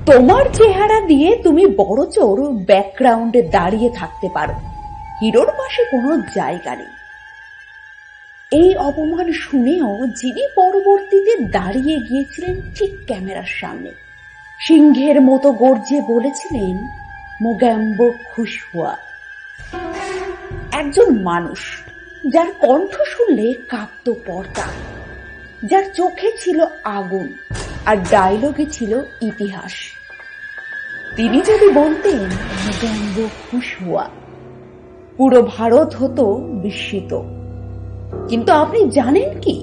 তোমার চেহারা দিয়ে তুমি বড় চোর ব্যাকগ্রাউন্ডে দাঁড়িয়ে থাকতে পারো, হিরোর পাশে কোনো জায়গা নেই। এই অপমান শুনেও যিনি পরবর্তীতে দাঁড়িয়ে গিয়েছিলেন ঠিক ক্যামেরার সামনে, সিংহের মতো গর্জে বলেছিলেন, মোগাম্বো খুশ হুয়া। একজন মানুষ যার কণ্ঠ শুনলে কাঁপত পর্দা, যার চোখে ছিল আগুন আর ডায়লগে ছিল ইতিহাস, তিনি যদি বলতেন মোগাম্বো খুশ হুয়া, পুরো ভারত হতো বিস্মিত। কিন্তু আপনি জানেন কি,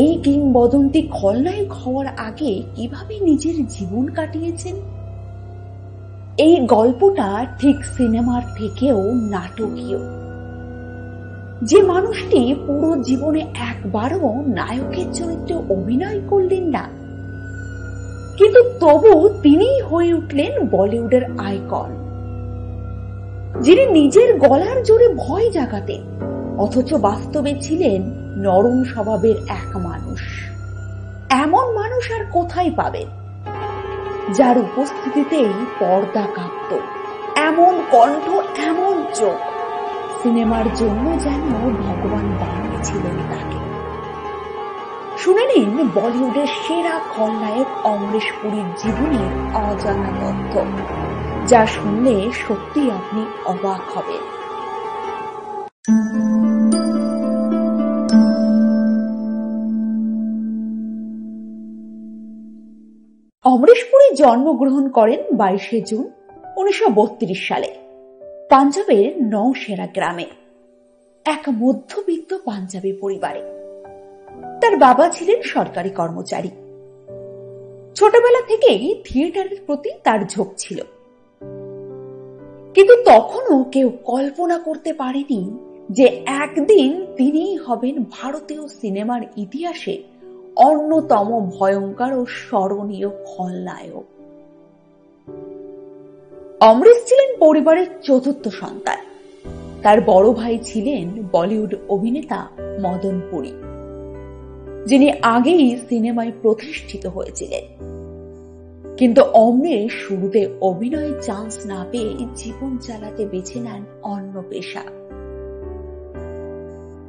এই কিংবদন্তি খলনায়ক হওয়ার আগে কিভাবে নিজের জীবন কাটিয়েছেন? এই গল্পটা ঠিক সিনেমার থেকেও নাটকীয়। যে মানুষটি পুরো জীবনে একবারও নায়কের চরিত্রে অভিনয় করলেন না, কিন্তু তবু তিনিই হয়ে উঠলেন বলিউডের আইকন। যিনি নিজের গলার জোরে ভয় জাগাতেন, অথচ বাস্তবে ছিলেন নরম স্বভাবের এক মানুষ। এমন মানুষ আর কোথায় পাবেন, যার উপস্থিতিতেই পর্দা কাঁপত, এমন কণ্ঠ, এমন চোখ, সিনেমার জন্য যেন ভগবান বানিয়েছিলেন তাকে। শুনে নিন বলিউডের সেরা খলনায়ক অমরেশ পুরীর জীবনের অজানা তথ্য, যা শুনলে সত্যি আপনি অবাক হবেন। অমরেশ পুরী জন্মগ্রহণ করেন 22শে জুন 1932 সালে পাঞ্জাবের নওশেরা গ্রামে, এক মধ্যবিত্ত পাঞ্জাবি পরিবারে। তার বাবা ছিলেন সরকারি কর্মচারী। ছোটবেলা থেকেই থিয়েটারের প্রতি তার ঝোঁক ছিল, কিন্তু তখনও কেউ কল্পনা করতে পারেনি যে একদিন তিনিই হবেন ভারতীয় সিনেমার ইতিহাসে অন্যতম ভয়ঙ্কর ও স্মরণীয় খলনায়ক। অমরেশ ছিলেন পরিবারের চতুর্থ সন্তান। তার বড় ভাই ছিলেন বলিউড অভিনেতা মদন পুরী, যিনি আগেই সিনেমায় প্রতিষ্ঠিত হয়েছিলেন। কিন্তু অমরেশ শুরুতে অভিনয়ে চান্স না পেয়ে জীবন চালাতে বেছে নেন অন্য পেশা।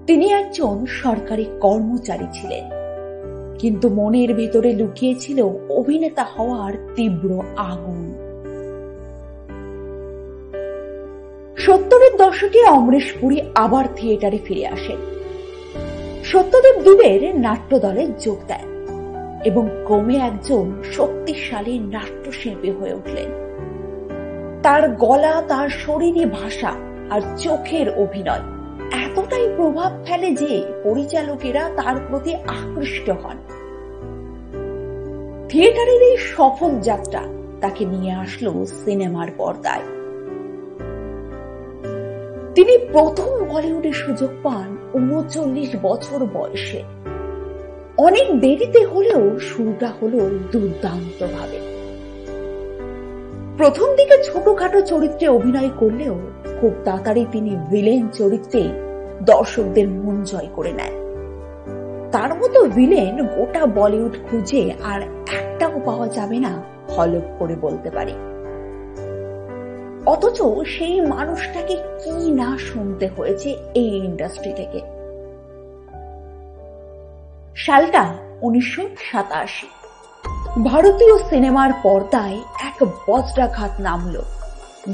তিনি একজন সরকারি কর্মচারী ছিলেন, কিন্তু মনের ভেতরে লুকিয়েছিল অভিনেতা হওয়ার তীব্র আগুন। 70-এর দশকে অমরেশ পুরী আবার থিয়েটারে ফিরে আসেন। সত্যদেব দুবের নাট্য দলে যোগ দেন এবং ক্রমে একজন শক্তিশালী নাট্যশিল্পী হয়ে উঠলেন। তার গলা, তার শরীরী ভাষা আর চোখের অভিনয় এতটাই প্রভাব ফেলে যে পরিচালকেরা তার প্রতি আকৃষ্ট হন। থিয়েটারের এই সফল যাত্রা তাকে নিয়ে আসলো সিনেমার পর্দায়। তিনি প্রথম বলিউডে সুযোগ পান 39 বছর বয়সে। অনেক দেরিতে হলেও শুরুটা হলো দুর্দান্ত ভাবে। প্রথম দিকে ছোটখাটো চরিত্রে অভিনয় করলেও খুব তাড়াতাড়ি তিনি ভিলেন চরিত্রে দর্শকদের মন জয় করে নেন। তার মতো ভিলেন গোটা বলিউড খুঁজে আর একটাও পাওয়া যাবে না, হলফ করে বলতে পারি। অথচ সেই মানুষটাকে কি না শুনতে হয়েছে এই ইন্ডাস্ট্রি থেকে। সালটা 1987। ভারতীয় সিনেমার পর্দায় এক বজ্রাঘাত নামলো,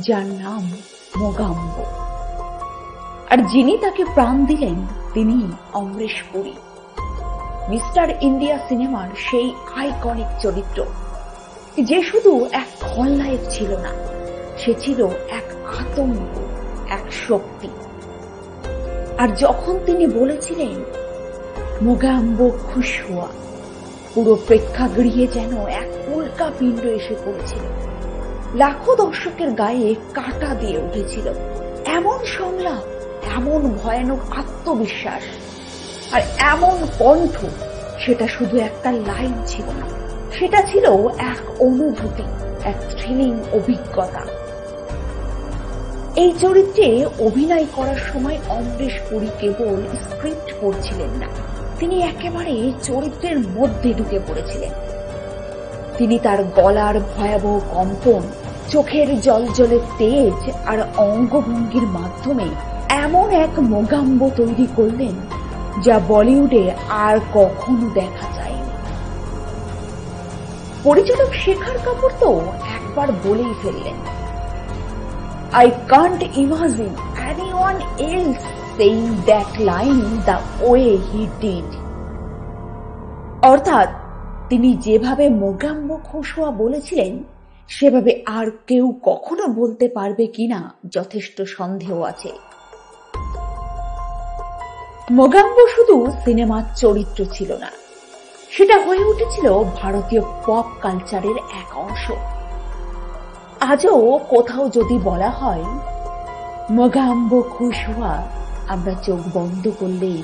যার নাম মোগাম্বো। আর যিনি তাকে প্রাণ দিলেন তিনি অমরেশ পুরী, মিস্টার ইন্ডিয়া সিনেমার সেই আইকনিক চরিত্র, যে শুধু এক খলনায়ক ছিল না, সে ছিল এক আতঙ্ক, এক শক্তি। আর যখন তিনি বলেছিলেন মোগাম্বো খুশ হুয়া, পুরো প্রেক্ষাগৃহে যেন এক উল্কা পিণ্ড এসে পড়েছিল। লাখো দর্শকের গায়ে কাঁটা দিয়ে উঠেছিল। এমন সংলাপ, এমন ভয়ানক আত্মবিশ্বাস আর এমন কণ্ঠ, সেটা শুধু একটা লাইন ছিল না, সেটা ছিল এক অনুভূতি, এক থ্রিলিং অভিজ্ঞতা। এই চরিত্রে অভিনয় করার সময় অমরেশ পুরী কেবল স্ক্রিপ্ট পড়ছিলেন না, তিনি একেবারে চরিত্রের মধ্যে ঢুকে পড়েছিলেন। তিনি তার গলার ভয়াবহ কম্পন, চোখের জলজলে তেজ আর অঙ্গভঙ্গির মাধ্যমে এমন এক মোগাম্ব তৈরি করলেন যা বলিউডে আর কখনো দেখা যায়নি। পরিচালক শেখর কাপুর তো একবার বলেই ফেললেন, I can't imagine anyone else saying that line the way he did. অর্থাৎ তিনি যেভাবে মোগাম্ব খোসোয়া বলেছিলেন সেভাবে আর কেউ কখনো বলতে পারবে কিনা যথেষ্ট সন্দেহ আছে। মোগাম্ব শুধু সিনেমার চরিত্র ছিল না, সেটা হয়ে উঠেছিল ভারতীয় পপ কালচারের এক অংশ। আজও কোথাও যদি বলা হয় মোগাম্ব খোসোয়া, আমরা চোখ বন্ধ করলেই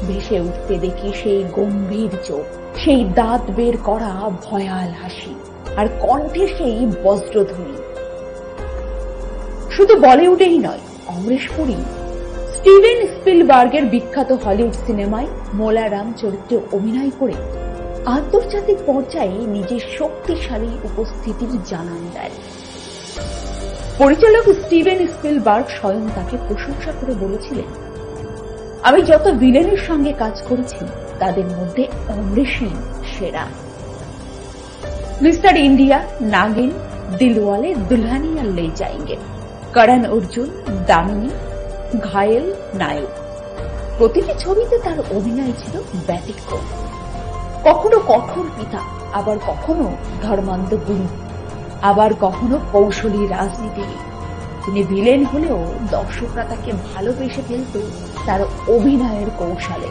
ভেসে উঠতে দেখি সেই গম্ভীর চোখ, সেই দাঁত বের করা ভয়াল হাসি, আর কণ্ঠে সেই বজ্রধ্বনি। শুধু বলিউডেই নয়, অমরেশ পুরী স্টিভেন স্পিলবার্গের বিখ্যাত হলিউড সিনেমায় মোলারাম চরিত্রে অভিনয় করে আন্তর্জাতিক পর্যায়ে নিজের শক্তিশালী উপস্থিতির জানান দেন। পরিচালক স্টিভেন স্পিলবার্গ স্বয়ং তাকে প্রশংসা করে বলেছিলেন, আমি যত ভিলেনের সঙ্গে কাজ করেছি তাদের মধ্যে অমরেশই সেরা। মিস্টার ইন্ডিয়া, নাগিন, দিলওয়ালে দুলহানিয়া লে যায়েঙ্গে, করণ অর্জুন, দামিনী, ঘায়েল, নায়ক, প্রতিটি ছবিতে তার অভিনয় ছিল ব্যতিক্রম। কখনো কঠোর পিতা, আবার কখনো ধর্মান্ধ গুরু, আবার কখনো কৌশলী রাজনীতিবিদ। তিনি ভিলেন হলেও দর্শকরা তাকে ভালোবেসে ফেলত তার অভিনয়ের কৌশলে।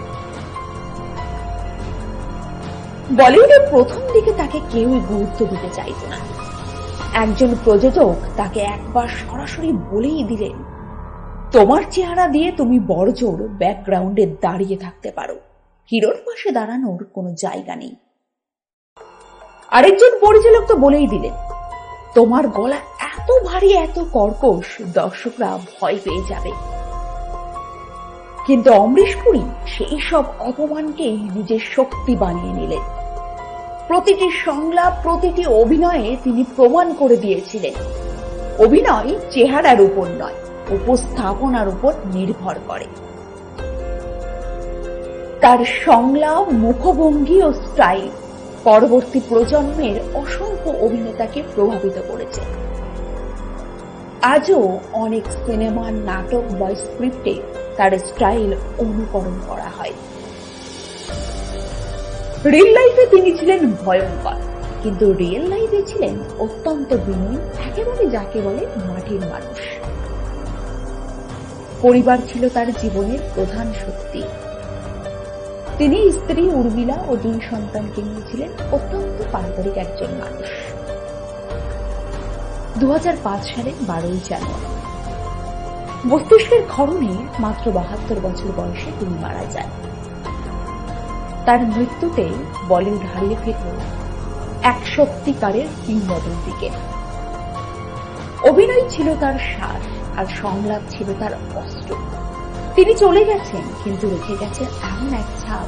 বলিউডের প্রথম দিকে তাকে কেউই গুরুত্ব দিতে চাইত না। একজন প্রযোজক তাকে একবার সরাসরি বলেই দিলেন, তোমার চেহারা দিয়ে তুমি বড়জোর ব্যাকগ্রাউন্ডে দাঁড়িয়ে থাকতে পারো, হিরোর পাশে দাঁড়ানোর কোনো জায়গা নেই। আরেকজন পরিচালক তো বলেই দিলেন, তোমার গলা এত ভারী, এত কর্কশ, দর্শকরা ভয় পেয়ে যাবে। কিন্তু অমরেশ পুরী সেই সব অপমানকেই নিজের শক্তি বানিয়ে নিলেন। প্রতিটি সংলাপ, প্রতিটি অভিনয়ে তিনি প্রমাণ করে দিয়েছিলেন, অভিনয় চেহারার উপর নয়, উপস্থাপনার উপর নির্ভর করে। তার সংলাপ, মুখভঙ্গি ও স্টাইল পরবর্তী প্রজন্মের অসংখ্য অভিনেতাকে প্রভাবিত করেছে। আজও অনেক সিনেমা, নাটক বা স্ক্রিপ্টে তার স্টাইল অনুকরণ করা হয়। রিয়েল লাইফে তিনি ছিলেন ভয়ঙ্কর, কিন্তু রিয়েল লাইফে ছিলেন অত্যন্ত বিনয়ী, একেবারে যাকে বলে মাটির মানুষ। পরিবার ছিল তার জীবনের প্রধান শক্তি। তিনি স্ত্রী উর্মিলা ও 2 সন্তানকে নিয়েছিলেন অত্যন্ত পারিবারিক একজন মানুষ। 2005 সালে 12ই জানুয়ারি মস্তিষ্কের ক্ষরণে মাত্র 72 বছর বয়সে তিনি মারা যান। তার মৃত্যুতে বলিউড হারিয়ে ফেলল এক সত্যিকারের কিংবদন্তিকে। অভিনয় ছিল তার শ্বাস, আর সংলাপ ছিল তার অস্ত্র। তিনি চলে গেছেন, কিন্তু রেখে গেছেন এমন এক ছাপ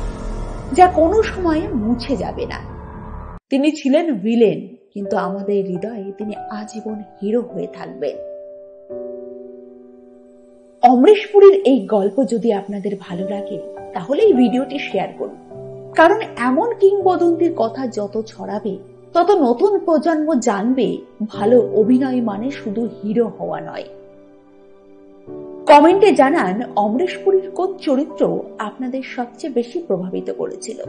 যা কোনো সময় মুছে যাবে না। তিনি ছিলেন ভিলেন, কিন্তু আমাদের হৃদয়ে তিনি আজীবন হিরো হয়ে থাকবেন। অমরেশ পুরীর এই গল্প যদি আপনাদের ভালো লাগে, তাহলে এই ভিডিওটি শেয়ার করুন, কারণ এমন কিংবদন্তির কথা যত ছড়াবে, তত নতুন প্রজন্ম জানবে ভালো অভিনয় মানে শুধু হিরো হওয়া নয়। কমেন্টে জানান অমরেশ পুরীর কোন চরিত্র আপনাদের সবচেয়ে বেশি প্রভাবিত করেছিল।